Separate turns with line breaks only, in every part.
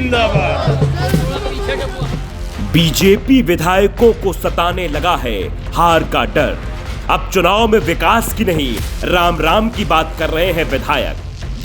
जिंदाबाद।
बीजेपी विधायकों को सताने लगा है हार का डर। अब चुनाव में विकास की नहीं, राम राम की बात कर रहे हैं विधायक।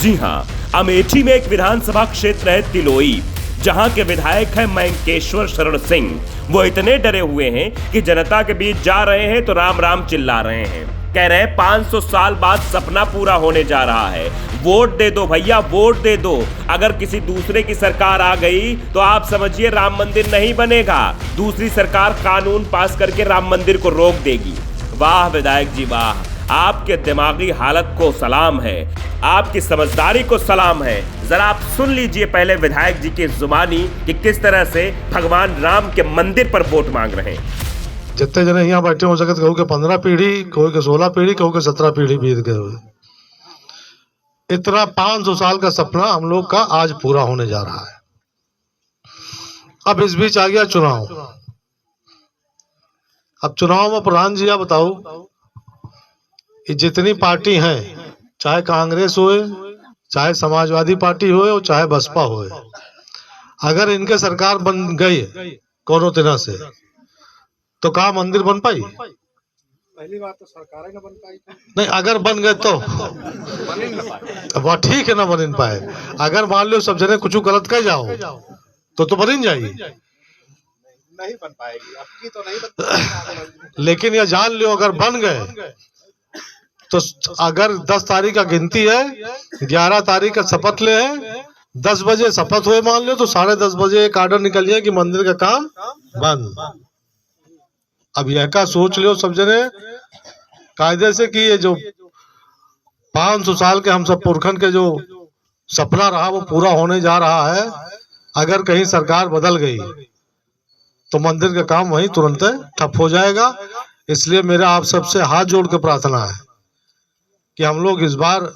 जी हां, अमेठी में एक विधानसभा क्षेत्र है तिलोई, जहां के विधायक है मैंकेश्वर शरण सिंह। वो इतने डरे हुए हैं कि जनता के बीच जा रहे हैं तो राम राम चिल्ला रहे हैं। कह रहे हैं 500 साल बाद सपना पूरा होने जा रहा है, वोट दे दो भैया, वोट दे दो। अगर किसी दूसरे की सरकार आ गई तो आप समझिए राम मंदिर नहीं बनेगा। दूसरी सरकार कानून पास करके राम मंदिर को रोक देगी। वाह विधायक जी वाह, आपके दिमागी हालत को सलाम है, आपकी समझदारी को सलाम है। जरा आप सुन लीजिए पहले विधायक जी की जुबानी कि किस तरह से भगवान राम के मंदिर पर वोट मांग रहे हैं।
जितने जने यहाँ बैठे हो सकते, कहूँ के 15 पीढ़ी, कहूँ के 16 पीढ़ी, कहूँ के 17 पीढ़ी बीत गए हुए। इतना 500 साल का सपना हम लोग का आज पूरा होने जा रहा है। अब इस बीच आ गया चुनाव। अब चुनाव में प्रधान जी आप बताओ, ये जितनी पार्टी हैं, चाहे कांग्रेस होए, चाहे समाजवादी पार्टी होए और चाहे बसपा होए, अगर इनके सरकार बन गई कोनो तरह से तो कहाँ मंदिर बन पाई?
पहली बात तो सरकार ही ना बन पाई।
नहीं, अगर बन गए तो वह ठीक है, ना बन पाए। अगर मान लो सब जने कुछ गलत कर जाओ तो बन जाएगी,
नहीं बन पाएगी। अब की तो नहीं बन पाएगी।
लेकिन यह जान लो, अगर बन गए तो अगर 10 तारीख का गिनती है, 11 तारीख का शपथ ले है, 10 बजे शपथ हुए मान लो तो 10:30 बजे एक आर्डर निकल जाए कि मंदिर का काम बंद। अब यह का सोच लो सब जने कायदे से कि ये जो 500 साल के हम सब पुरखन के जो सपना रहा वो पूरा होने जा रहा है। अगर कहीं सरकार बदल गई तो मंदिर का काम वहीं तुरंत ठप हो जाएगा। इसलिए मेरा आप सबसे हाथ जोड़ के प्रार्थना है कि हम लोग इस बार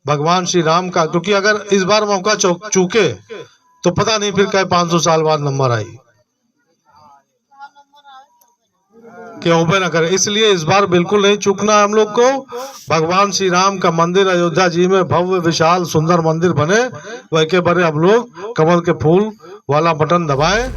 भगवान श्री राम का, क्योंकि अगर इस बार मौका चूके तो पता नहीं फिर क्या 500 साल बाद नंबर आई कि होबे न करे। इसलिए इस बार बिल्कुल नहीं चूकना है हम लोग को। भगवान श्री राम का मंदिर अयोध्या जी में भव्य विशाल सुंदर मंदिर बने, वह के बारे हम लोग कमल के फूल वाला बटन दबाएं।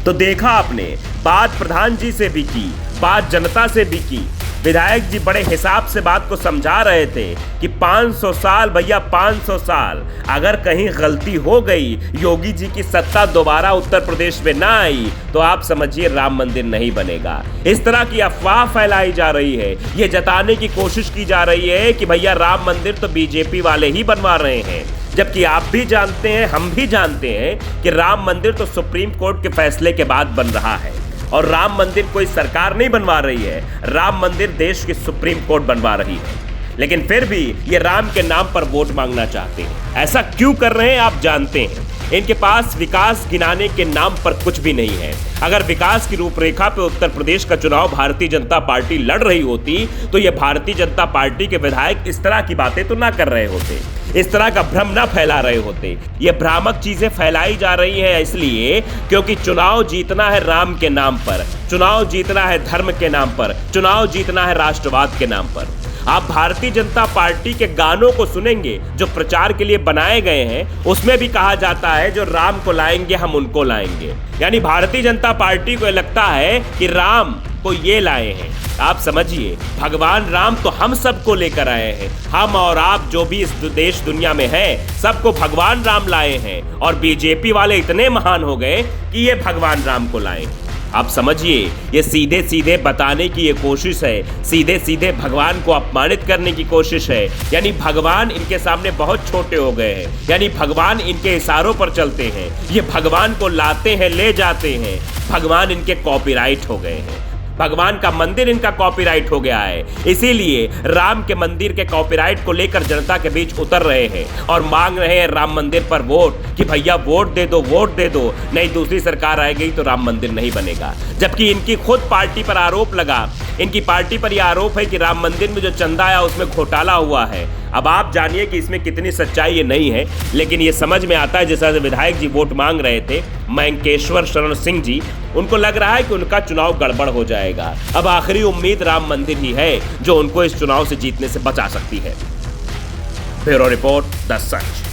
तो देखा आपने, बात प्रधान जी से भी की, बात जनता से भी की। विधायक जी बड़े हिसाब से बात को समझा रहे थे कि 500 साल भैया, 500 साल। अगर कहीं गलती हो गई, योगी जी की सत्ता दोबारा उत्तर प्रदेश में ना आई तो आप समझिए राम मंदिर नहीं बनेगा। इस तरह की अफवाह फैलाई जा रही है, ये जताने की कोशिश की जा रही है कि भैया राम मंदिर तो बीजेपी वाले ही बनवा रहे हैं। जबकि आप भी जानते हैं, हम भी जानते हैं कि राम मंदिर तो सुप्रीम कोर्ट के फैसले के बाद बन रहा है। और राम मंदिर कोई सरकार नहीं बनवा रही है, राम मंदिर देश की सुप्रीम कोर्ट बनवा रही है। लेकिन फिर भी ये राम के नाम पर वोट मांगना चाहते हैं। ऐसा क्यों कर रहे हैं आप जानते हैं। इनके पास विकास गिनाने के नाम पर कुछ भी नहीं है। अगर विकास की रूपरेखा पे उत्तर प्रदेश का चुनाव भारतीय जनता पार्टी लड़ रही होती तो ये भारतीय जनता पार्टी के विधायक इस तरह की बातें तो ना कर रहे होते, इस तरह का भ्रम ना फैला रहे होते। ये भ्रामक चीजें फैलाई जा रही हैं इसलिए क्योंकि चुनाव जीतना है राम के नाम पर, चुनाव जीतना है धर्म के नाम पर, चुनाव जीतना है राष्ट्रवाद के नाम पर। आप भारतीय जनता पार्टी के गानों को सुनेंगे जो प्रचार के लिए बनाए गए हैं, उसमें भी कहा जाता है जो राम को लाएंगे हम उनको लाएंगे। यानी भारतीय जनता पार्टी को लगता है कि राम को ये लाए हैं। आप समझिए, भगवान राम तो हम सबको लेकर आए हैं। हम और आप जो भी इस देश दुनिया में हैं, सबको भगवान राम लाए हैं। और बीजेपी वाले इतने महान हो गए कि ये भगवान राम को लाए। आप समझिए, ये सीधे सीधे बताने की ये कोशिश है, सीधे सीधे भगवान को अपमानित करने की कोशिश है। यानी भगवान इनके सामने बहुत छोटे हो गए हैं, यानी भगवान इनके इशारों पर चलते हैं। ये भगवान को लाते हैं, ले जाते हैं। भगवान इनके कॉपीराइट हो गए हैं, भगवान का मंदिर इनका कॉपीराइट हो गया है। इसीलिए राम के मंदिर के कॉपीराइट को लेकर जनता के बीच उतर रहे हैं और मांग रहे हैं राम मंदिर पर वोट कि भैया वोट दे दो, वोट दे दो, नहीं दूसरी सरकार आएगी तो राम मंदिर नहीं बनेगा। जबकि इनकी खुद पार्टी पर आरोप लगा, इनकी पार्टी पर यह आरोप है कि राम मंदिर में जो चंदा आया उसमें घोटाला हुआ है। अब आप जानिए कि इसमें कितनी सच्चाई ये नहीं है, लेकिन ये समझ में आता है। जैसा विधायक जी वोट मांग रहे थे, मैंकेश्वर शरण सिंह जी, उनको लग रहा है कि उनका चुनाव गड़बड़ हो जाएगा। अब आखिरी उम्मीद राम मंदिर ही है जो उनको इस चुनाव से जीतने से बचा सकती है। Bureau report, the such.